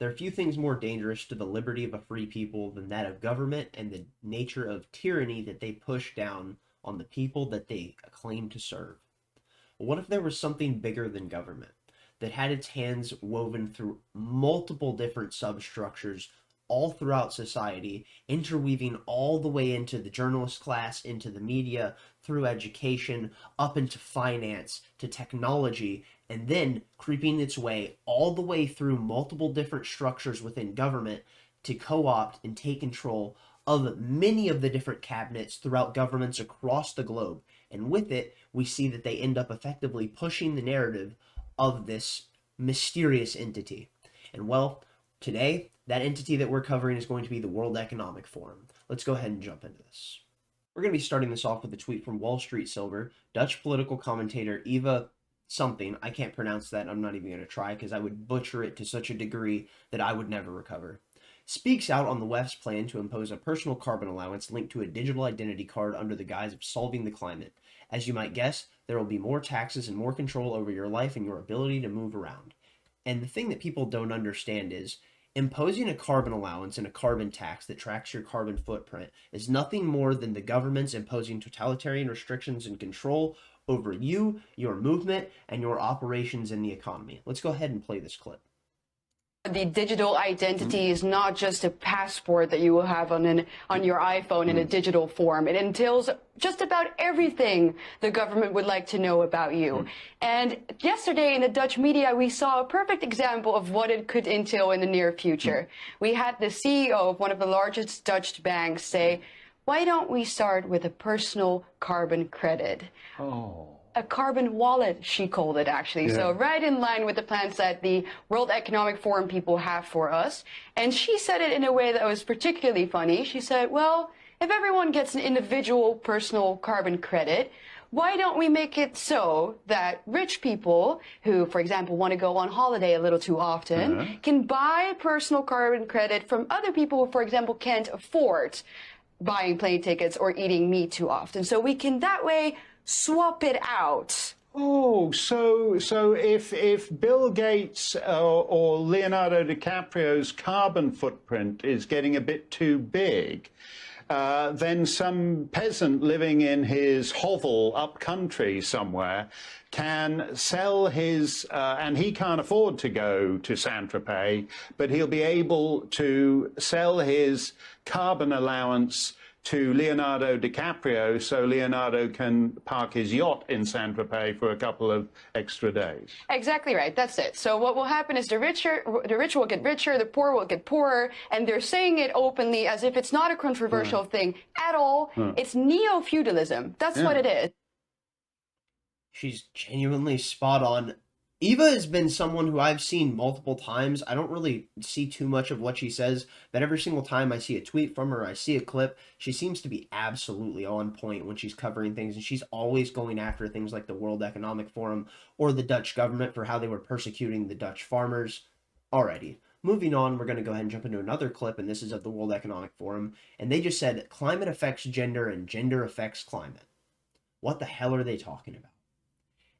There are few things more dangerous to the liberty of a free people than that of government and the nature of tyranny that they push down on the people that they claim to serve. What if there was something bigger than government that had its hands woven through multiple different substructures all throughout society, interweaving all the way into the journalist class, into the media, through education, up into finance, to technology, and then creeping its way all the way through multiple different structures within government to co-opt and take control of many of the different cabinets throughout governments across the globe. And with it, we see that they end up effectively pushing the narrative of this mysterious entity. And well, today, that entity that we're covering is going to be the World Economic Forum. Let's go ahead and jump into this. We're going to be starting this off with a tweet from Wall Street Silver, Dutch political commentator Eva something. I can't pronounce that. I'm not even going to try because I would butcher it to such a degree that I would never recover. Speaks out on the West's plan to impose a personal carbon allowance linked to a digital identity card under the guise of solving the climate. As you might guess, there will be more taxes and more control over your life and your ability to move around. And the thing that people don't understand is imposing a carbon allowance and a carbon tax that tracks your carbon footprint is nothing more than the government's imposing totalitarian restrictions and control over you, your movement, and your operations in the economy. Let's go ahead and play this clip. The digital identity is not just a passport that you will have on your iPhone in a digital form. It entails just about everything the government would like to know about you. And yesterday in the Dutch media, we saw a perfect example of what it could entail in the near future. We had the CEO of one of the largest Dutch banks say, "Why don't we start with a personal carbon credit?" Oh. A carbon wallet, she called it, actually. Yeah. So right in line with the plans that the World Economic Forum people have for us. And she said it in a way that was particularly funny. She said, well, if everyone gets an individual personal carbon credit, why don't we make it so that rich people who, for example, want to go on holiday a little too often can buy personal carbon credit from other people who, for example, can't afford buying plane tickets or eating meat too often. So we can that way swap it out. Oh, so if Bill Gates or Leonardo DiCaprio's carbon footprint is getting a bit too big, then some peasant living in his hovel up country somewhere can sell his, and he can't afford to go to Saint-Tropez, but he'll be able to sell his carbon allowance to Leonardo DiCaprio so Leonardo can park his yacht in Saint-Tropez for a couple of extra days. Exactly right. That's it. So what will happen is the rich will get richer, the poor will get poorer, and they're saying it openly as if it's not a controversial thing at all. It's neo-feudalism. That's what it is. She's genuinely spot on. Eva has been someone who I've seen multiple times. I don't really see too much of what she says, but every single time I see a tweet from her, I see a clip, she seems to be absolutely on point when she's covering things, and she's always going after things like the World Economic Forum or the Dutch government for how they were persecuting the Dutch farmers. Alrighty, moving on, we're going to go ahead and jump into another clip, and this is of the World Economic Forum, and they just said, climate affects gender and gender affects climate. What the hell are they talking about?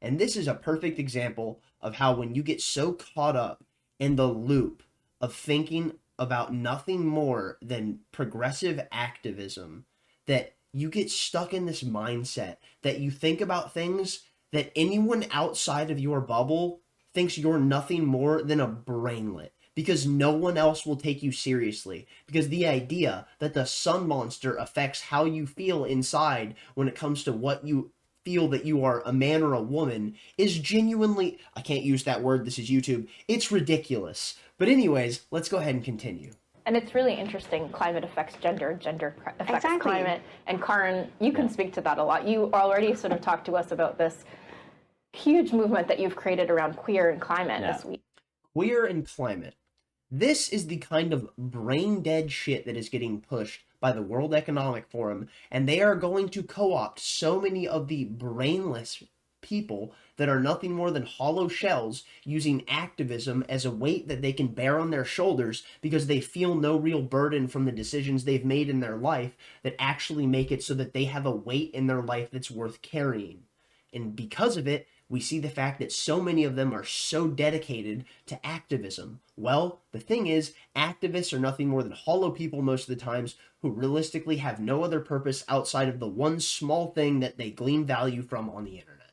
And this is a perfect example of how when you get so caught up in the loop of thinking about nothing more than progressive activism, that you get stuck in this mindset that you think about things that anyone outside of your bubble thinks you're nothing more than a brainlet, because no one else will take you seriously. Because the idea that the sun monster affects how you feel inside when it comes to what you feel that you are a man or a woman is genuinely, I can't use that word, this is YouTube, it's ridiculous. But anyways, let's go ahead and continue. And it's really interesting, climate affects gender, gender affects Exactly. climate. And Karin, you can speak to that a lot. You already sort of talked to us about this huge movement that you've created around queer and climate this week. Queer and climate. This is the kind of brain-dead shit that is getting pushed by the World Economic Forum, and they are going to co-opt so many of the brainless people that are nothing more than hollow shells, using activism as a weight that they can bear on their shoulders because they feel no real burden from the decisions they've made in their life that actually make it so that they have a weight in their life that's worth carrying. And because of it, We see the fact that so many of them are so dedicated to activism. Well, the thing is, activists are nothing more than hollow people most of the times who realistically have no other purpose outside of the one small thing that they glean value from on the internet.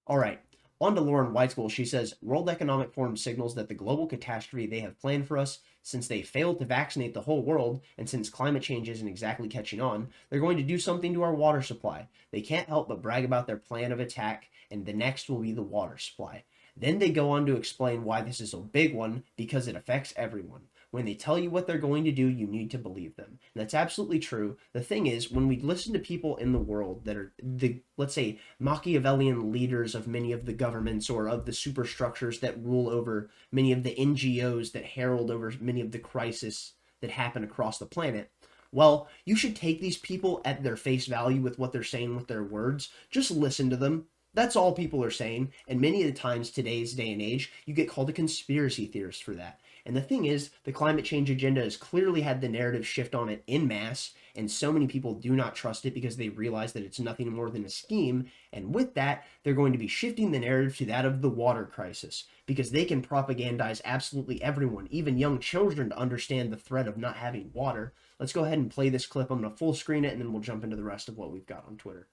All right, on to Lauren Whiteschool. She says, World Economic Forum signals that the global catastrophe they have planned for us, since they failed to vaccinate the whole world, and since climate change isn't exactly catching on, they're going to do something to our water supply. They can't help but brag about their plan of attack, and the next will be the water supply. Then they go on to explain why this is a big one, because it affects everyone. When they tell you what they're going to do, you need to believe them. And that's absolutely true. The thing is, when we listen to people in the world that are the, let's say, Machiavellian leaders of many of the governments or of the superstructures that rule over many of the NGOs that herald over many of the crises that happen across the planet, well, you should take these people at their face value with what they're saying with their words. Just listen to them. That's all people are saying. And many of the times, today's day and age, you get called a conspiracy theorist for that. And the thing is, the climate change agenda has clearly had the narrative shift on it en masse, and so many people do not trust it because they realize that it's nothing more than a scheme. And with that, they're going to be shifting the narrative to that of the water crisis, because they can propagandize absolutely everyone, even young children, to understand the threat of not having water. Let's go ahead and play this clip. I'm going to full screen it, and then we'll jump into the rest of what we've got on Twitter.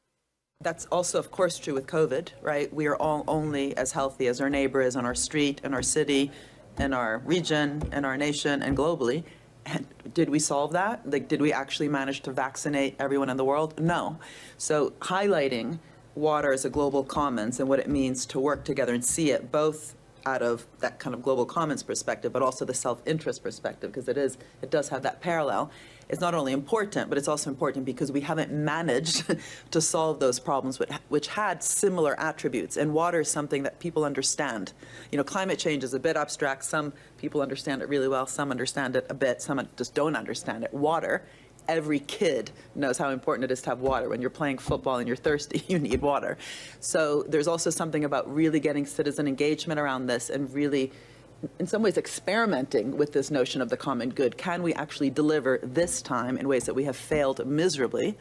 That's also, of course, true with COVID, right? We are all only as healthy as our neighbor is on our street, in our city, in our region, in our nation, and globally. And did we solve that? Like, did we actually manage to vaccinate everyone in the world? No. So highlighting water as a global commons and what it means to work together and see it both out of that kind of global commons perspective, but also the self-interest perspective, because it does have that parallel. It's not only important, but it's also important because we haven't managed to solve those problems which had similar attributes. And water is something that people understand. You know, climate change is a bit abstract. Some people understand it really well. Some understand it a bit. Some just don't understand it. Water, every kid knows how important it is to have water. When you're playing football and you're thirsty, you need water. So there's also something about really getting citizen engagement around this and really, in some ways, experimenting with this notion of the common good. Can we actually deliver this time in ways that we have failed miserably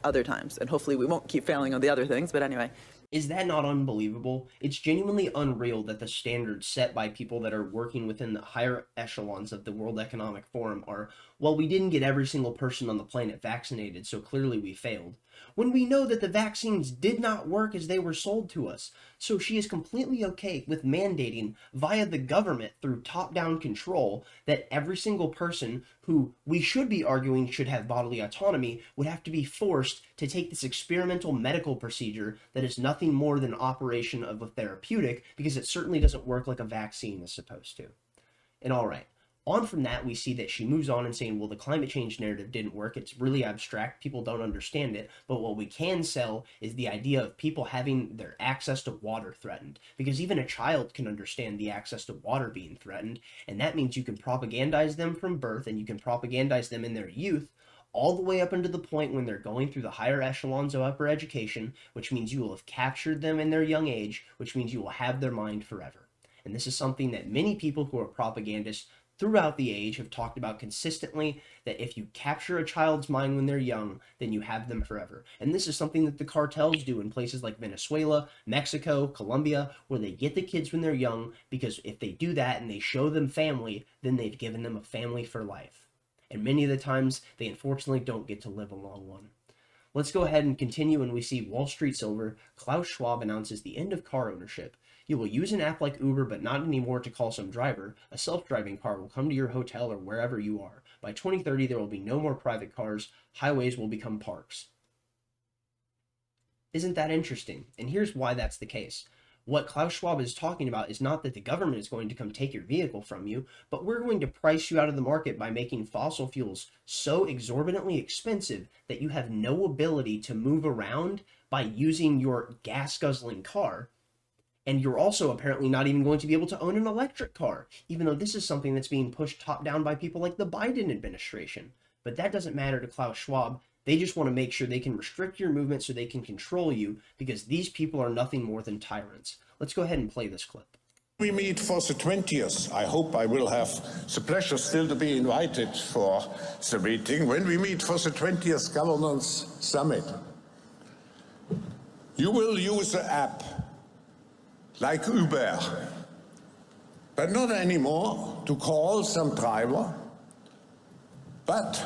other times? And hopefully we won't keep failing on the other things, but anyway. Is that not unbelievable? It's genuinely unreal that the standards set by people that are working within the higher echelons of the World Economic Forum are, well, we didn't get every single person on the planet vaccinated, so clearly we failed. When we know that the vaccines did not work as they were sold to us. So she is completely okay with mandating via the government through top-down control that every single person who we should be arguing should have bodily autonomy would have to be forced to take this experimental medical procedure that is nothing more than an operation of a therapeutic, because it certainly doesn't work like a vaccine is supposed to. And all right. On from that, we see that she moves on and saying, well, the climate change narrative didn't work. It's really abstract. People don't understand it. But what we can sell is the idea of people having their access to water threatened. Because even a child can understand the access to water being threatened. And that means you can propagandize them from birth, and you can propagandize them in their youth, all the way up until the point when they're going through the higher echelons of upper education, which means you will have captured them in their young age, which means you will have their mind forever. And this is something that many people who are propagandists throughout the age have talked about consistently, that if you capture a child's mind when they're young, then you have them forever. And this is something that the cartels do in places like Venezuela, Mexico, Colombia, where they get the kids when they're young, because if they do that and they show them family, then they've given them a family for life. And many of the times, they unfortunately don't get to live a long one. Let's go ahead and continue, and we see Wall Street Silver. Klaus Schwab announces the end of car ownership. You will use an app like Uber, but not anymore to call some driver. A self-driving car will come to your hotel or wherever you are. By 2030, there will be no more private cars. Highways will become parks. Isn't that interesting? And here's why that's the case. What Klaus Schwab is talking about is not that the government is going to come take your vehicle from you, but we're going to price you out of the market by making fossil fuels so exorbitantly expensive that you have no ability to move around by using your gas-guzzling car. And you're also apparently not even going to be able to own an electric car, even though this is something that's being pushed top down by people like the Biden administration. But that doesn't matter to Klaus Schwab. They just want to make sure they can restrict your movement so they can control you, because these people are nothing more than tyrants. Let's go ahead and play this clip. We meet for the 20th. I hope I will have the pleasure still to be invited for the meeting. When we meet for the 20th Governance Summit, you will use the app like Uber, but not anymore to call some driver, but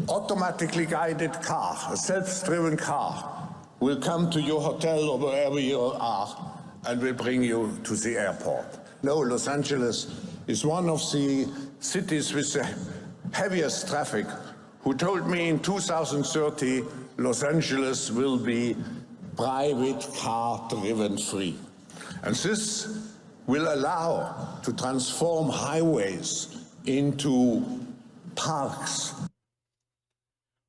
automatically guided car, a self-driven car, will come to your hotel or wherever you are and will bring you to the airport. No, Los Angeles is one of the cities with the heaviest traffic, who told me in 2030 Los Angeles will be private car driven free. And this will allow to transform highways into parks.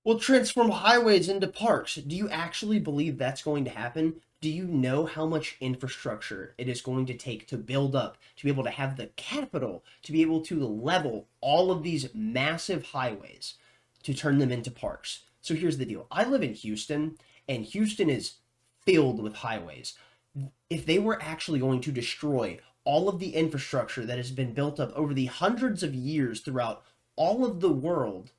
Will transform highways into parks. Do you actually believe that's going to happen? Do you know how much infrastructure it is going to take to build up, to be able to have the capital, to be able to level all of these massive highways, to turn them into parks? So here's the deal. I live in Houston, and Houston is filled with highways. If they were actually going to destroy all of the infrastructure that has been built up over the hundreds of years throughout all of the world,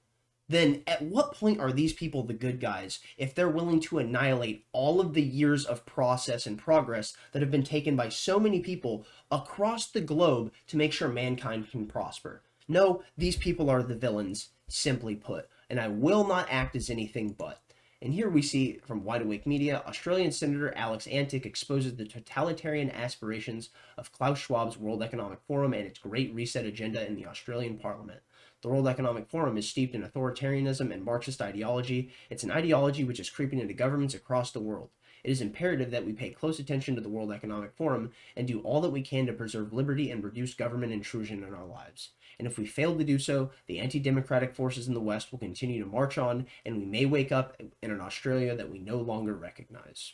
then at what point are these people the good guys if they're willing to annihilate all of the years of process and progress that have been taken by so many people across the globe to make sure mankind can prosper? No, these people are the villains, simply put, and I will not act as anything but. And here we see from Wide Awake Media, Australian Senator Alex Antic exposes the totalitarian aspirations of Klaus Schwab's World Economic Forum and its Great Reset agenda in the Australian Parliament. The World Economic Forum is steeped in authoritarianism and Marxist ideology. It's an ideology which is creeping into governments across the world. It is imperative that we pay close attention to the World Economic Forum and do all that we can to preserve liberty and reduce government intrusion in our lives. And if we fail to do so, the anti-democratic forces in the West will continue to march on, and we may wake up in an Australia that we no longer recognize.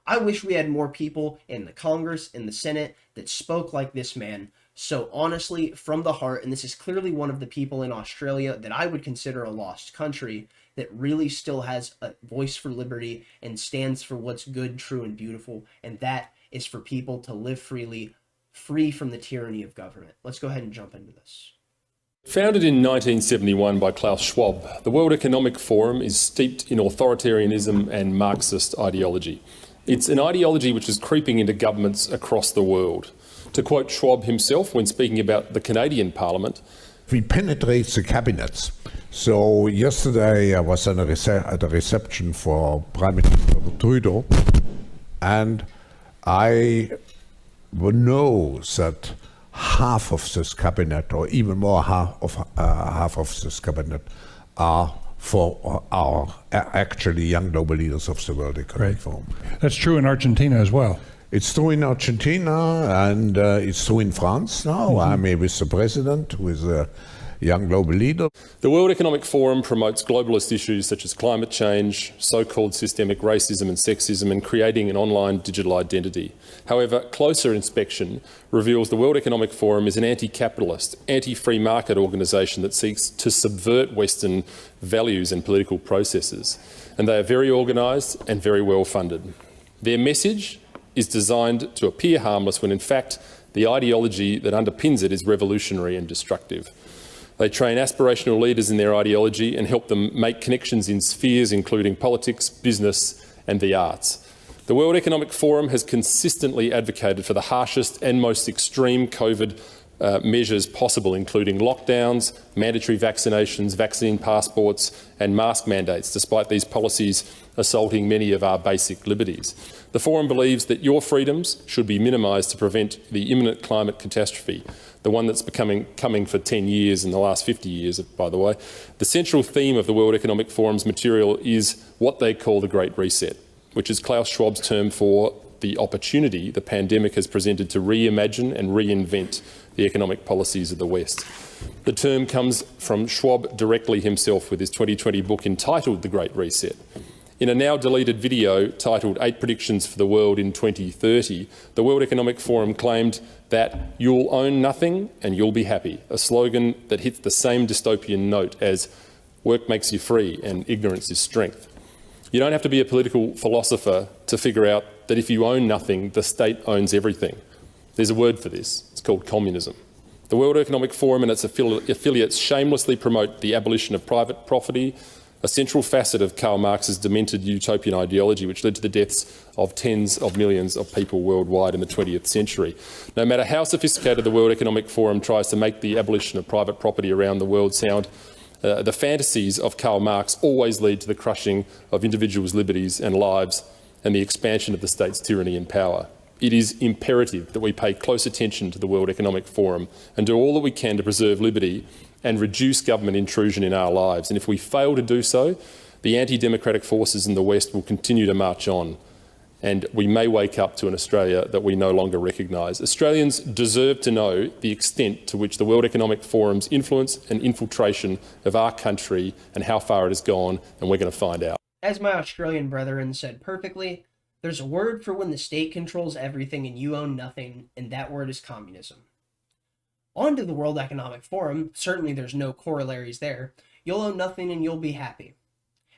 I wish we had more people in the Congress, in the Senate, that spoke like this man. So honestly, from the heart, and this is clearly one of the people in Australia that I would consider a lost country, that really still has a voice for liberty and stands for what's good, true, and beautiful, and that is for people to live freely, free from the tyranny of government. Let's go ahead and jump into this. Founded in 1971 by Klaus Schwab, the World Economic Forum is steeped in authoritarianism and Marxist ideology. It's an ideology which is creeping into governments across the world. To quote Schwab himself when speaking about the Canadian Parliament, We penetrate the cabinets. So yesterday I was at a reception for Prime Minister Trudeau, and I know that half of this cabinet, or even more half of this cabinet, are for our actually young global leaders of the World Economic Forum. That's true in Argentina as well. It's true in Argentina, and it's true in France now. I'm with the president, who is a young global leader. the World Economic Forum promotes globalist issues such as climate change, so-called systemic racism and sexism, and creating an online digital identity. However, closer inspection reveals the World Economic Forum is an anti-capitalist, anti-free market organisation that seeks to subvert Western values and political processes. And they are very organised and very well funded. Their message is designed to appear harmless when in fact the ideology that underpins it is revolutionary and destructive. They train aspirational leaders in their ideology and help them make connections in spheres including politics, business and the arts. The World Economic Forum has consistently advocated for the harshest and most extreme COVID measures possible, including lockdowns, mandatory vaccinations, vaccine passports and mask mandates, despite these policies assaulting many of our basic liberties. The Forum believes that your freedoms should be minimised to prevent the imminent climate catastrophe, the one that's coming for 10 years in the last 50 years, by the way. The central theme of the World Economic Forum's material is what they call the Great Reset, which is Klaus Schwab's term for the opportunity the pandemic has presented to reimagine and reinvent the economic policies of the West. The term comes from Schwab directly himself with his 2020 book entitled The Great Reset. In a now deleted video titled 8 Predictions for the World in 2030, the World Economic Forum claimed that you'll own nothing and you'll be happy, a slogan that hits the same dystopian note as work makes you free and ignorance is strength. You don't have to be a political philosopher to figure out that if you own nothing, the state owns everything. There's a word for this. It's called communism. The World Economic Forum and its affiliates shamelessly promote the abolition of private property, a central facet of Karl Marx's demented utopian ideology, which led to the deaths of tens of millions of people worldwide in the 20th century. No matter how sophisticated the World Economic Forum tries to make the abolition of private property around the world sound, the fantasies of Karl Marx always lead to the crushing of individuals' liberties and lives and the expansion of the state's tyranny and power. It is imperative that we pay close attention to the World Economic Forum and do all that we can to preserve liberty and reduce government intrusion in our lives. And if we fail to do so, the anti-democratic forces in the West will continue to march on, and we may wake up to an Australia that we no longer recognise. Australians deserve to know the extent to which the World Economic Forum's influence and infiltration of our country and how far it has gone, and we're going to find out. As my Australian brethren said perfectly, there's a word for when the state controls everything and you own nothing, and that word is communism. On to the World Economic Forum, certainly there's no corollaries there. You'll own nothing and you'll be happy.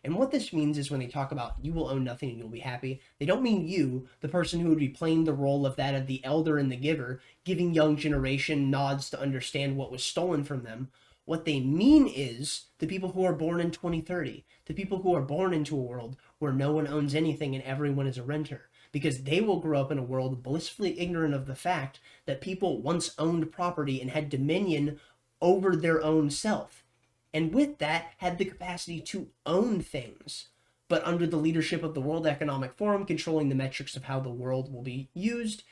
And what this means is when they talk about you will own nothing and you'll be happy, they don't mean you, the person who would be playing the role of that of the elder and the giver, giving young generation nods to understand what was stolen from them. What they mean is the people who are born in 2030, the people who are born into a world where no one owns anything and everyone is a renter, because they will grow up in a world blissfully ignorant of the fact that people once owned property and had dominion over their own self, and with that had the capacity to own things. But under the leadership of the World Economic Forum controlling the metrics of how the world will be used,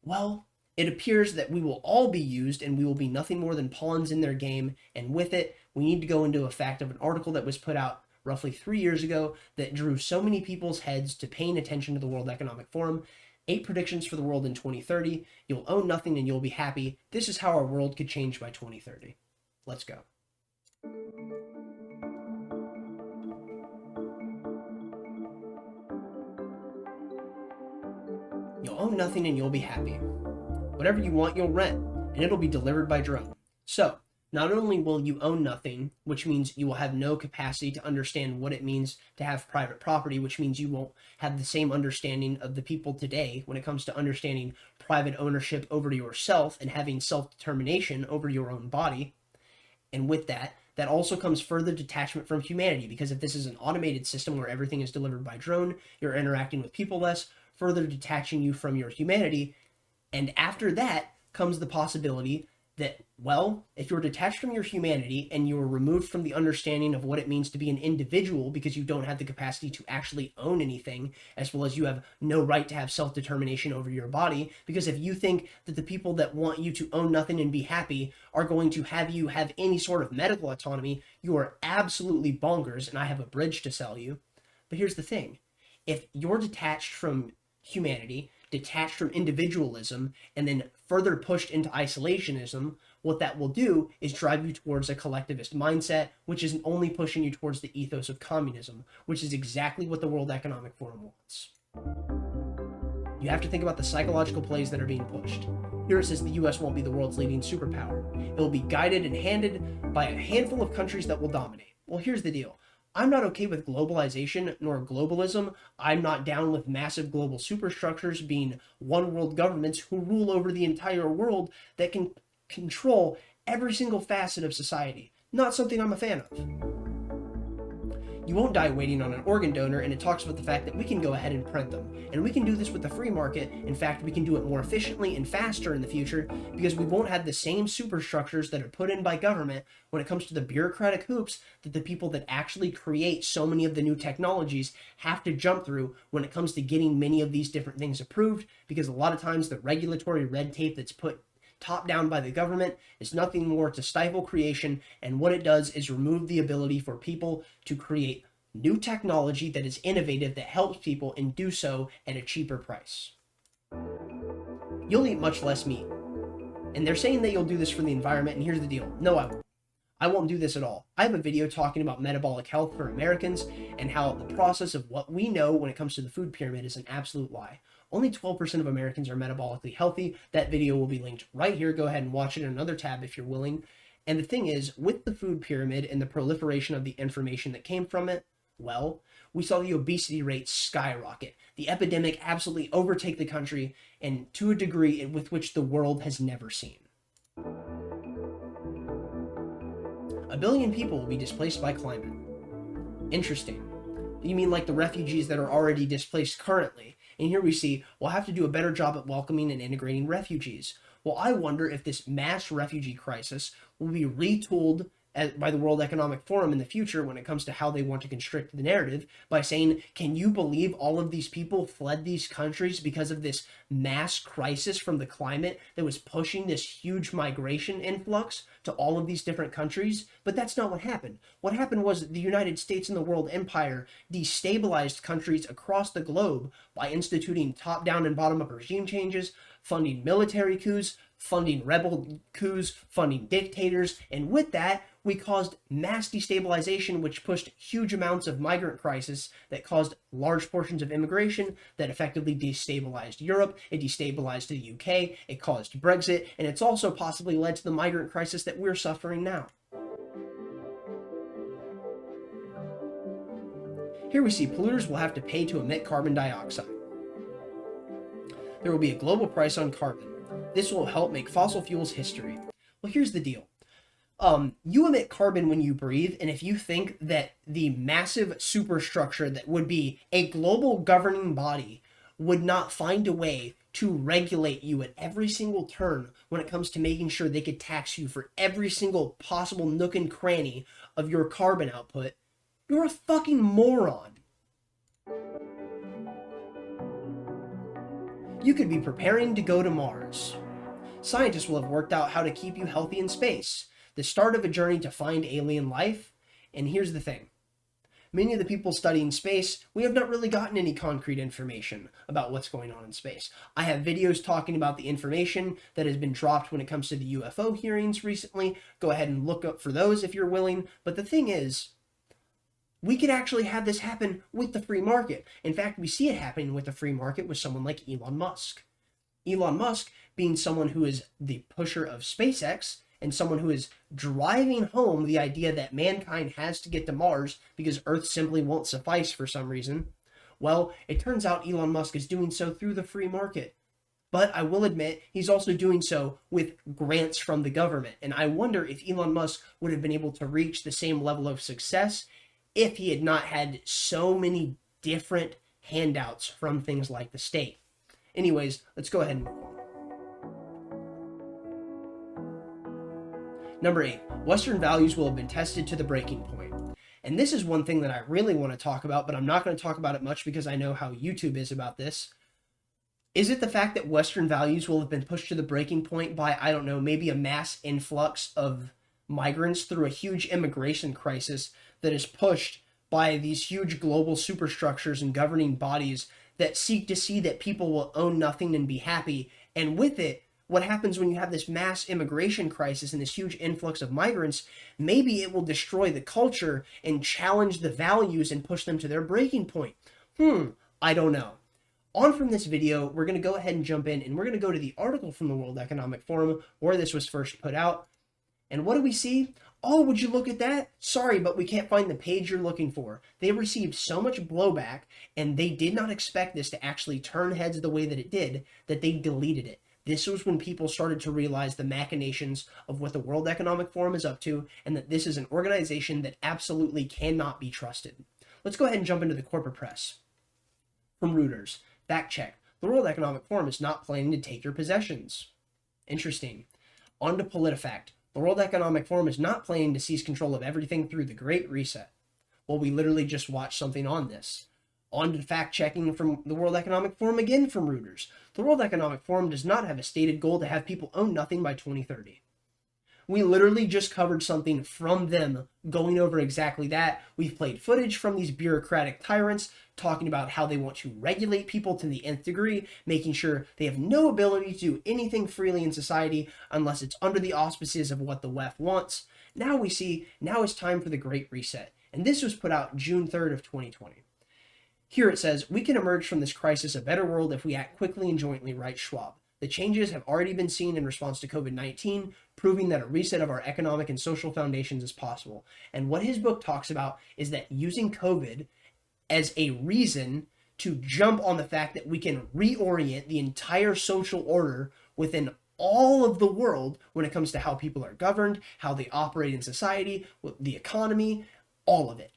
well, it appears that we will all be used and we will be nothing more than pawns in their game, and with it, we need to go into a fact of an article that was put out roughly 3 years ago that drew so many people's heads to paying attention to the World Economic Forum. 8 predictions for the world in 2030. You'll own nothing and you'll be happy. This is how our world could change by 2030. Let's go. You'll own nothing and you'll be happy. Whatever you want, you'll rent, and it'll be delivered by drone. So, not only will you own nothing, which means you will have no capacity to understand what it means to have private property, which means you won't have the same understanding of the people today when it comes to understanding private ownership over yourself and having self-determination over your own body. And with that, that also comes further detachment from humanity, because if this is an automated system where everything is delivered by drone, you're interacting with people less, further detaching you from your humanity. And after that comes the possibility that, well, if you're detached from your humanity and you're removed from the understanding of what it means to be an individual because you don't have the capacity to actually own anything, as well as you have no right to have self-determination over your body, because if you think that the people that want you to own nothing and be happy are going to have you have any sort of medical autonomy, you are absolutely bonkers, and I have a bridge to sell you. But here's the thing. If you're detached from humanity, detached from individualism, and then further pushed into isolationism, what that will do is drive you towards a collectivist mindset, which is only pushing you towards the ethos of communism, which is exactly what the World Economic Forum wants. You have to think about the psychological plays that are being pushed. Here it says the US won't be the world's leading superpower. It will be guided and handed by a handful of countries that will dominate. Well, here's the deal. I'm not okay with globalization nor globalism. I'm not down with massive global superstructures being one world governments who rule over the entire world that can control every single facet of society. Not something I'm a fan of. You won't die waiting on an organ donor, and it talks about the fact that we can go ahead and print them. And we can do this with the free market. In fact, we can do it more efficiently and faster in the future because we won't have the same superstructures that are put in by government when it comes to the bureaucratic hoops that the people that actually create so many of the new technologies have to jump through when it comes to getting many of these different things approved, because a lot of times the regulatory red tape that's put top down by the government is nothing more to stifle creation, and what it does is remove the ability for people to create new technology that is innovative, that helps people, and do so at a cheaper price. You'll eat much less meat. And they're saying that you'll do this for the environment, and here's the deal. No, I won't. I won't do this at all. I have a video talking about metabolic health for Americans and how the process of what we know when it comes to the food pyramid is an absolute lie. Only 12% of Americans are metabolically healthy. That video will be linked right here. Go ahead and watch it in another tab if you're willing. And the thing is, with the food pyramid and the proliferation of the information that came from it, well, we saw the obesity rate skyrocket. The epidemic absolutely overtake the country, and to a degree with which the world has never seen. 1 billion people will be displaced by climate. Interesting. You mean like the refugees that are already displaced currently? And here we see, we'll have to do a better job at welcoming and integrating refugees. Well, I wonder if this mass refugee crisis will be retooled by the World Economic Forum in the future when it comes to how they want to constrict the narrative by saying, can you believe all of these people fled these countries because of this mass crisis from the climate that was pushing this huge migration influx to all of these different countries? But that's not what happened. What happened was the United States and the world empire destabilized countries across the globe by instituting top-down and bottom-up regime changes, funding military coups, funding rebel coups, funding dictators, and with that, we caused mass destabilization, which pushed huge amounts of migrant crisis that caused large portions of immigration that effectively destabilized Europe. It destabilized the UK, it caused Brexit, and it's also possibly led to the migrant crisis that we're suffering now. Here we see polluters will have to pay to emit carbon dioxide. There will be a global price on carbon. This will help make fossil fuels history. Well, here's the deal. You emit carbon when you breathe, and if you think that the massive superstructure that would be a global governing body would not find a way to regulate you at every single turn when it comes to making sure they could tax you for every single possible nook and cranny of your carbon output, you're a fucking moron. You could be preparing to go to Mars. Scientists will have worked out how to keep you healthy in space, the start of a journey to find alien life. And here's the thing. Many of the people studying space, we have not really gotten any concrete information about what's going on in space. I have videos talking about the information that has been dropped when it comes to the UFO hearings recently. Go ahead and look up for those if you're willing. But the thing is, we could actually have this happen with the free market. In fact, we see it happening with the free market with someone like Elon Musk. Elon Musk being someone who is the pusher of SpaceX and someone who is driving home the idea that mankind has to get to Mars because Earth simply won't suffice for some reason. Well, it turns out Elon Musk is doing so through the free market. But I will admit, he's also doing so with grants from the government. And I wonder if Elon Musk would have been able to reach the same level of success if he had not had so many different handouts from things like the state. Anyways, let's go ahead and move on. Number 8, Western values will have been tested to the breaking point. And this is one thing that I really want to talk about, but I'm not going to talk about it much because I know how YouTube is about this. Is it the fact that Western values will have been pushed to the breaking point by, I don't know, maybe a mass influx of migrants through a huge immigration crisis that is pushed by these huge global superstructures and governing bodies that seek to see that people will own nothing and be happy? And with it, what happens when you have this mass immigration crisis and this huge influx of migrants, maybe it will destroy the culture and challenge the values and push them to their breaking point. I don't know. On from this video, we're going to go ahead and jump in, and we're going to go to the article from the World Economic Forum where this was first put out. And what do we see? Oh, would you look at that? Sorry, but we can't find the page you're looking for. They received so much blowback, and they did not expect this to actually turn heads the way that it did, that they deleted it. This was when people started to realize the machinations of what the World Economic Forum is up to, and that this is an organization that absolutely cannot be trusted. Let's go ahead and jump into the corporate press. From Reuters, fact check. The World Economic Forum is not planning to take your possessions. Interesting. On to PolitiFact. The World Economic Forum is not planning to seize control of everything through the Great Reset. Well, we literally just watched something on this. On to fact-checking from the World Economic Forum again from Reuters. The World Economic Forum does not have a stated goal to have people own nothing by 2030. We literally just covered something from them going over exactly that. We've played footage from these bureaucratic tyrants talking about how they want to regulate people to the nth degree, making sure they have no ability to do anything freely in society unless it's under the auspices of what the left wants. Now we see, now it's time for the Great Reset. And this was put out June 3rd of 2020. Here it says, we can emerge from this crisis a better world if we act quickly and jointly, writes Schwab. The changes have already been seen in response to COVID-19, proving that a reset of our economic and social foundations is possible. And what his book talks about is that using COVID as a reason to jump on the fact that we can reorient the entire social order within all of the world when it comes to how people are governed, how they operate in society, the economy, all of it.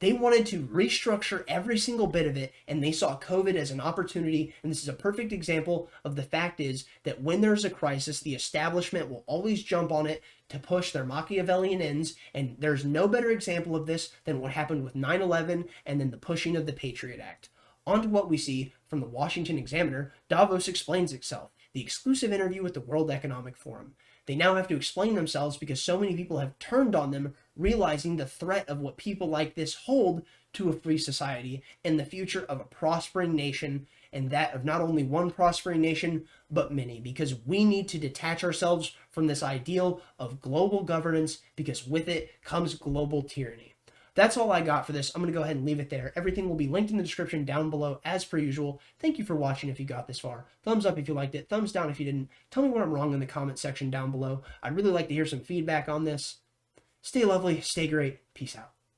They wanted to restructure every single bit of it, and they saw COVID as an opportunity. And this is a perfect example of the fact is that when there's a crisis, the establishment will always jump on it to push their Machiavellian ends. And there's no better example of this than what happened with 9/11 and then the pushing of the Patriot Act. On to what we see from the Washington Examiner. Davos explains itself. The exclusive interview with the World Economic Forum. They now have to explain themselves because so many people have turned on them, realizing the threat of what people like this hold to a free society and the future of a prospering nation, and that of not only one prospering nation, but many, because we need to detach ourselves from this ideal of global governance, because with it comes global tyranny. That's all I got for this. I'm going to go ahead and leave it there. Everything will be linked in the description down below as per usual. Thank you for watching if you got this far. Thumbs up if you liked it. Thumbs down if you didn't. Tell me what I'm wrong in the comment section down below. I'd really like to hear some feedback on this. Stay lovely. Stay great. Peace out.